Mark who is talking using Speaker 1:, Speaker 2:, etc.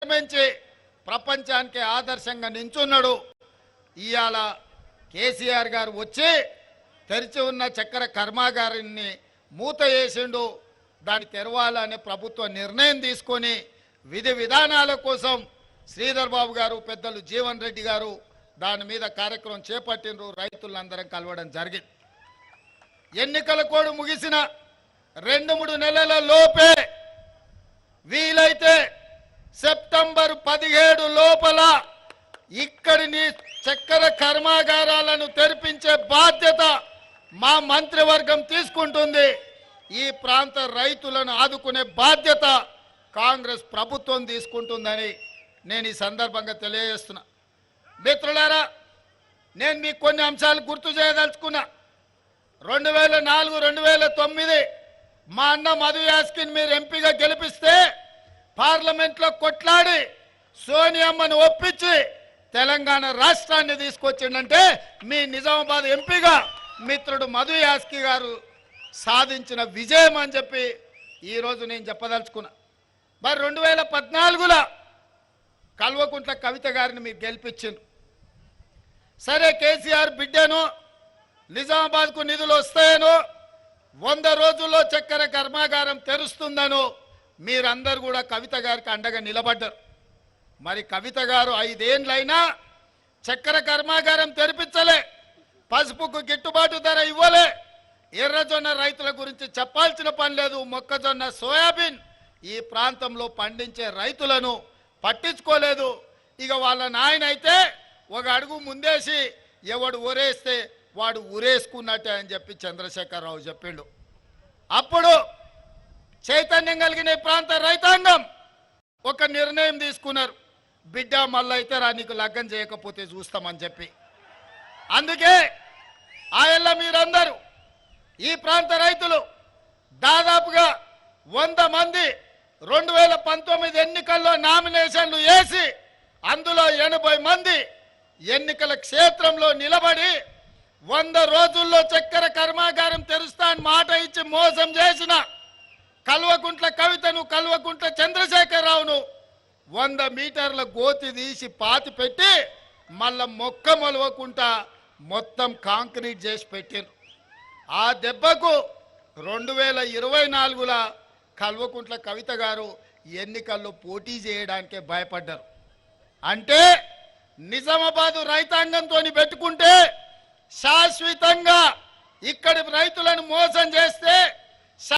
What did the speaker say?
Speaker 1: నిర్మించి ప్రపంచానికి ఆదర్శంగా నించున్నాడు. ఇవాళ కేసీఆర్ గారు వచ్చి తెరిచి ఉన్న చక్కెర కర్మాగారాన్ని మూత వేసిండు. దాన్ని తెరవాలనే ప్రభుత్వ నిర్ణయం తీసుకొని విధి విధానాల కోసం శ్రీధర్ బాబు గారు, పెద్దలు జీవన్ రెడ్డి గారు దాని మీద కార్యక్రమం చేపట్టిండ్రు. రైతులందరం కలవడం జరిగింది. ఎన్నికల కోడ్ ముగిసిన 2-3 నెలల లోపే వీలైతే సెప్టెంబర్ 17 లోపల ఇక్కడిని చక్కెర కర్మాగారాలను తెరిపించే బాధ్యత మా మంత్రివర్గం తీసుకుంటుంది. ఈ ప్రాంత రైతులను ఆదుకునే బాధ్యత కాంగ్రెస్ ప్రభుత్వం తీసుకుంటుందని నేను ఈ సందర్భంగా తెలియజేస్తున్నా. మిత్రులారా, నేను మీకు కొన్ని అంశాలు గుర్తు చేయదలుచుకున్నా. 2004-2009 మా అన్న మధు యాస్కిన్ మీరు ఎంపీగా గెలిపిస్తే పార్లమెంట్లో కొట్లాడి సోనియమ్మను ఒప్పించి తెలంగాణ రాష్ట్రాన్ని తీసుకొచ్చిందంటే మీ నిజామాబాద్ ఎంపీగా మిత్రుడు మధు యాస్కి గారు సాధించిన విజయం అని చెప్పి ఈరోజు నేను చెప్పదలుచుకున్నా. మరి 2014లో కల్వకుంట్ల కవిత గారిని మీరు గెలిపించిండ్రు. సరే, కేసీఆర్ బిడ్డను నిజామాబాద్కు నిధులు వస్తాయనో 100 రోజుల్లో చక్కెర కర్మాగారం తెరుస్తుందనో మీరందరూ కూడా కవిత గారికి అండగా నిలబడ్డారు. మరి కవిత గారు 5 ఏళ్ళైనా చక్కెర కర్మాగారం తెరిపించలే, పసుపుకు గిట్టుబాటు ధర ఇవ్వలే, ఎర్రజొన్న రైతుల గురించి చెప్పాల్సిన పని లేదు. మొక్కజొన్న, సోయాబీన్ ఈ ప్రాంతంలో పండించే రైతులను పట్టించుకోలేదు. ఇక వాళ్ళ నాయన అయితే ఒక అడుగు ముందేసి ఎవడు ఊరేస్తే వాడు ఊరేసుకున్నట్టే అని చెప్పి చంద్రశేఖరరావు చెప్పిండు. అప్పుడు చైతన్యం కలిగిన ప్రాంత రైతాంగం ఒక నిర్ణయం తీసుకున్నారు. బిడ్డ మళ్ళైతే రా, నీకు లగ్గం చేయకపోతే చూస్తామని చెప్పి. అందుకే ఆయల్ల మీరందరూ ఈ ప్రాంత రైతులు దాదాపుగా 100 మంది 2019 ఎన్నికల్లో నామినేషన్లు వేసి అందులో 80 మంది ఎన్నికల క్షేత్రంలో నిలబడి 100 రోజుల్లో చక్కెర కర్మాగారం తెరుస్తా అని మాట ఇచ్చి మోసం చేసిన కల్వకుంట్ల కవితను, కల్వకుంట్ల చంద్రశేఖరరావును 100 మీటర్ల గోతి తీసి పాతి పెట్టి మళ్ళా మొక్క మొలవకుండా మొత్తం కాంక్రీట్ చేసి పెట్టారు. ఆ దెబ్బకు 2024లో కల్వకుంట్ల కవిత గారు ఎన్నికల్లో పోటీ చేయడానికే భయపడ్డారు. అంటే నిజామాబాదు రైతాంగంతో పెట్టుకుంటే శాశ్వతంగా ఇక్కడి రైతులను మోసం చేస్తే